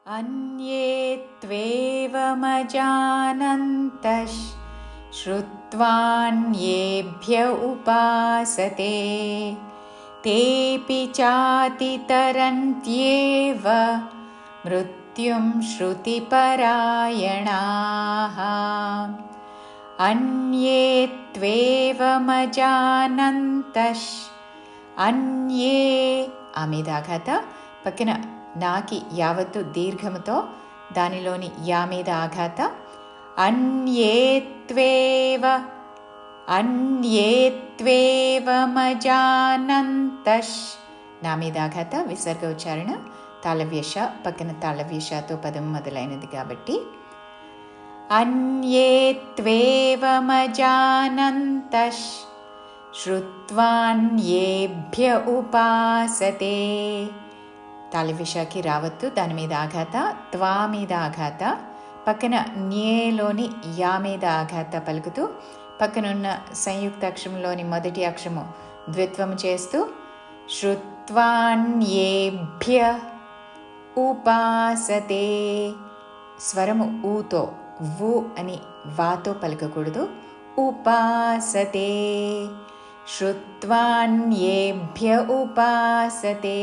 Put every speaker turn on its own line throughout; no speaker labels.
अन्ये त्वेवमजानन्तः श्रुत्वान्येभ्य उपासते तेऽपि चातितरन्त्येव मृत्युं श्रुतिपरायणाः। अन्ये त्वेवमजानन्तः अन्ये ఆమీదాఘాత పక్కన నాకి యావత్తు దీర్ఘముతో దానిలోని యా మీద ఆఘాత అన్యేత్వేవమజానంతష్ నా మీద ఆఘాత విసర్గ ఉచ్చారణ తాళవ్యష పక్కన తాళవ్యషతో పదం మొదలైనది కాబట్టి అన్యేత్వేవమజానంతష్ శ్రుత్వాన్యేభ్య ఉపాసతే తాళవ్యషకి రావత్తు దాని మీద ఆఘాత త్వా మీద ఆఘాత పక్కన న్యేలోని యా మీద ఆఘాత పలుకుతూ పక్కనున్న సంయుక్త అక్షరంలోని మొదటి అక్షరము ద్విత్వము చేస్తూ శ్రుత్వాన్యేభ్య ఉపాసతే స్వరము ఊతో వు అని వాతో పలకకూడదు. ఉపాసతే శ్రుత్వాన్యేభ్య ఉపాసతే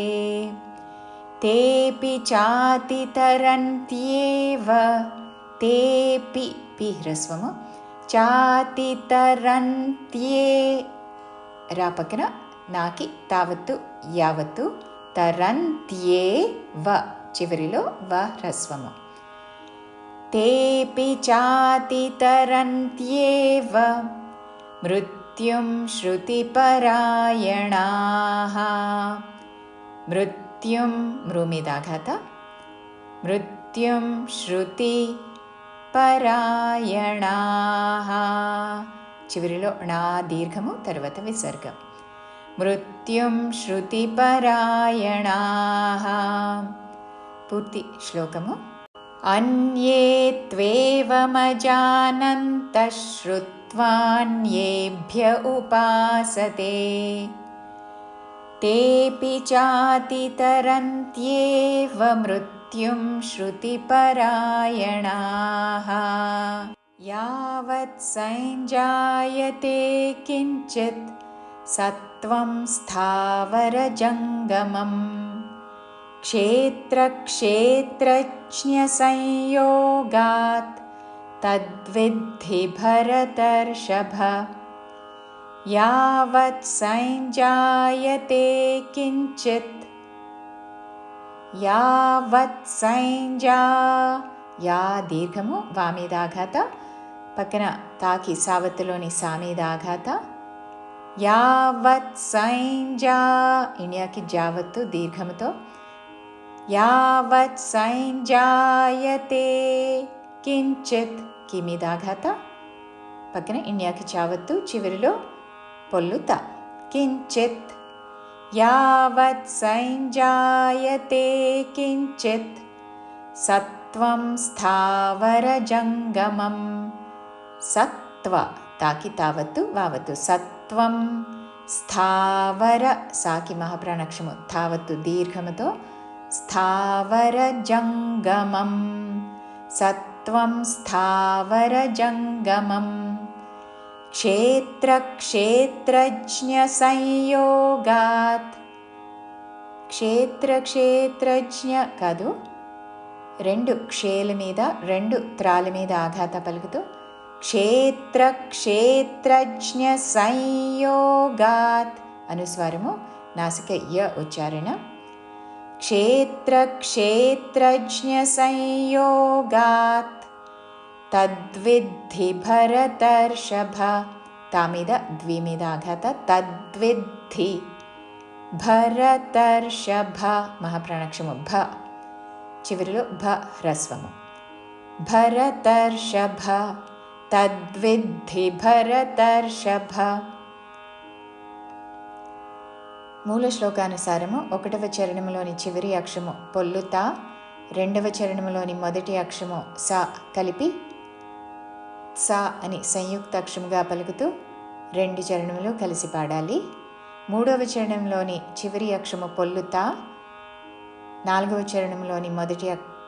తేపి చాతితరంత్యేవ తేపి పి హ్రస్వము చాతితరంత్యే రా పక్కన నాకి తావత్తు యావత్తు తరంత్యే వ చివరిలో వ హ్రస్వము తేపి చాతితరంత్యేవ మృత్యుం శ్రుతిపరాయణాః మృత్యుం మృ మీద ఆఘాత మృత్యుం శ్రుతి పరాయణాః చివరిలో నా దీర్ఘము తర్వాత విసర్గ మృత్యుం శ్రుతి పరాయణాః. పూర్తి శ్లోకము అన్యే త్వేవమజానంతః శ్రుత్వాన్యేభ్య ఉపాసతే తేపి చాతితరంత్యేవ మృత్యుం శ్రుతిపరాయణాః. యావత్ సంజాయతే కించిత్ సత్వం స్థావరజంగమం క్షేత్రక్షేత్రజ్ఞసంయోగాత్ తద్విద్ధి భరతర్షభ. యావత్ సంజాయతే కించిత్ యావత్ సంజా యా దీర్ఘము వా మీద ఆఘాత పక్కన తాకి సావత్తులోని సా మీద ఆఘాత యావత్ సంజా ఇణ్యాకి జావత్తు దీర్ఘముతో యావత్ సంజాయతే కించిత్ కి మీద ఆఘాత పక్కన ఇణ్యాకి చావత్తు చివరిలో పొల్లుత కించిత్ యావత్ సంజాయతే కించిత్ సత్వం స్థావరజంగమం సత్వ తాకి తావత్తు వావత్తు సత్వం స్థావర సాకి మహాప్రాణాక్షము తావత్తు దీర్ఘముతో స్థావరజంగమం సత్వం స్థావరజంగమం క్షేత్రక్షేత్రజ్ఞసంయోగాత్ క్షేత్రక్షేత్రజ్ఞ కాదు రెండు క్షేల మీద రెండు త్రాల మీద ఆఘాత పలుకుతూ క్షేత్రక్షేత్రజ్ఞ సంయోగాత్ అనుస్వారము నాసిక య ఉచ్చారణ క్షేత్రక్షేత్రజ్ఞ సంయోగాత్ తద్విద్ధి భరతర్షభ తా మీద ద్వి మీద ఆఘాత తద్విద్ధి భరతర్షభ మహాప్రాణాక్షము భ చివరిలో భ హ్రస్వము భరతర్షభ తద్విద్ధి భరతర్షభ. మూల శ్లోకానుసారము 1వ చరణములోని చివరి అక్షరము పొల్లుత 2వ చరణములోని మొదటి అక్షరము సా కలిపి సా అని సంయుక్త అక్షరముగా పలుకుతూ 2 చరణములు కలిసి పాడాలి. 3వ చరణంలోని చివరి అక్షరము పొల్లుత 4వ చరణంలోని మొదటి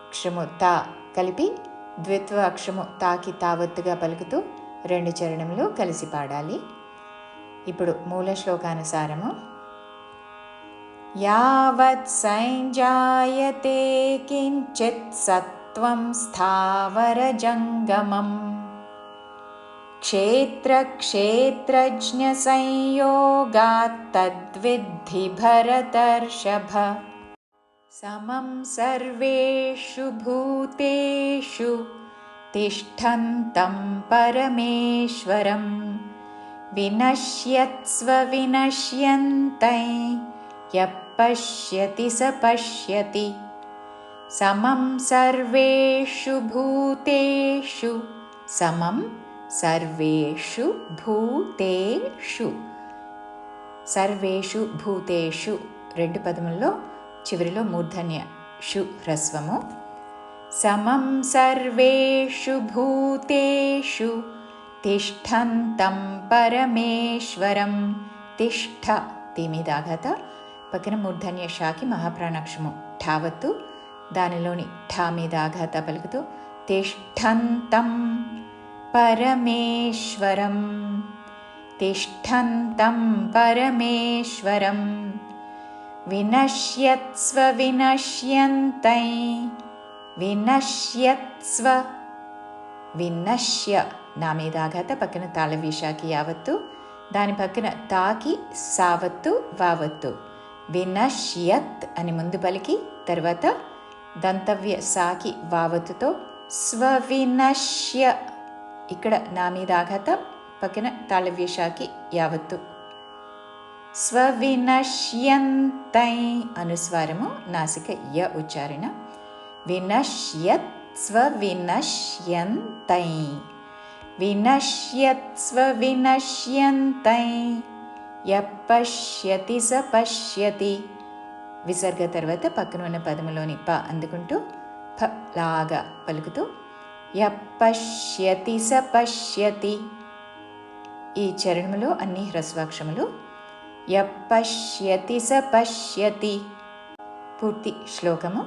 అక్షరము తా కలిపి ద్విత్వ అక్షరము తాకి తావత్తుగా పలుకుతూ 2 చరణములు కలిసి పాడాలి. ఇప్పుడు మూల శ్లోకానుసారము. యావత్ సంజాయతే కించిత్ సత్వం స్థావర జంగమం క్షేత్ర క్షేత్రజ్ఞ సంయోగాత్ తద్విద్ధి భరతర్షభ. సమం సర్వేషు భూతేషు తిష్టంతం పరమేశ్వరం వినశ్యత్స్వ వినశ్యంతై యః పశ్యతి స పశ్యతి. సమం సర్వేషు భూతేషు, సమం సర్వేషు భూతేషు, సర్వేషు భూతేషు 2 పదముల్లో చివరిలో మూర్ధన్య షు హ్రస్వము. సమం సర్వేషు భూతేషు తిష్టంతం పరమేశ్వరం. తిష్ఠ తీమిదాఘాత, పక్కన మూర్ధన్య షాకి మహాప్రాణాక్షము ఠావత్తు, దానిలోని ఠా మీద ఆఘాత పలుకుతూ తిష్టంతం పరమేశ్వరం, తిష్టంతం పరమేశ్వరం వినశ్యత్స్వ వినశ్యంతై, వినశ్యత్స్వ వినశ్య నా మీద ఆఘాత, పక్కన తాళవీషాకి యావత్తు, దాని పక్కన తాకి సావత్తు వావత్తు. వినశ్యత్ అని ముందు పలికి తర్వాత దంతవ్య సాకి వావత్తుతో స్వవినశ్య, ఇక్కడ నా మీద ఆఘాత, పక్కన తాళవ్యషాకి యావత్తు. స్వవినశ్యంతై అనుస్వారము, నాసిక య ఉచ్చారణ. వినశ్యత్ స్వవినశ్యంతై, వినశ్యత్ స్వవినశ్యంతై యః పశ్యతి స పశ్యతి. విసర్గ తర్వాత పక్కన ఉన్న పదములోని ప అందుకుంటూ ఫ లాగా పలుకుతూ యః పశ్యతి స పశ్యతి. ఈ చరణములో అన్ని హ్రస్వాక్షములు. యః పశ్యతి స పశ్యతి. పూర్తి శ్లోకము.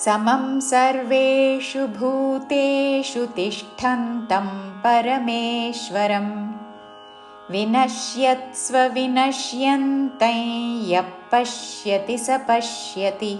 సమం సర్వేషు భూతేషు తిష్టంతం పరమేశ్వరం వినశ్యత్స్వ వినశ్యంతై యః పశ్యతి స పశ్యతి.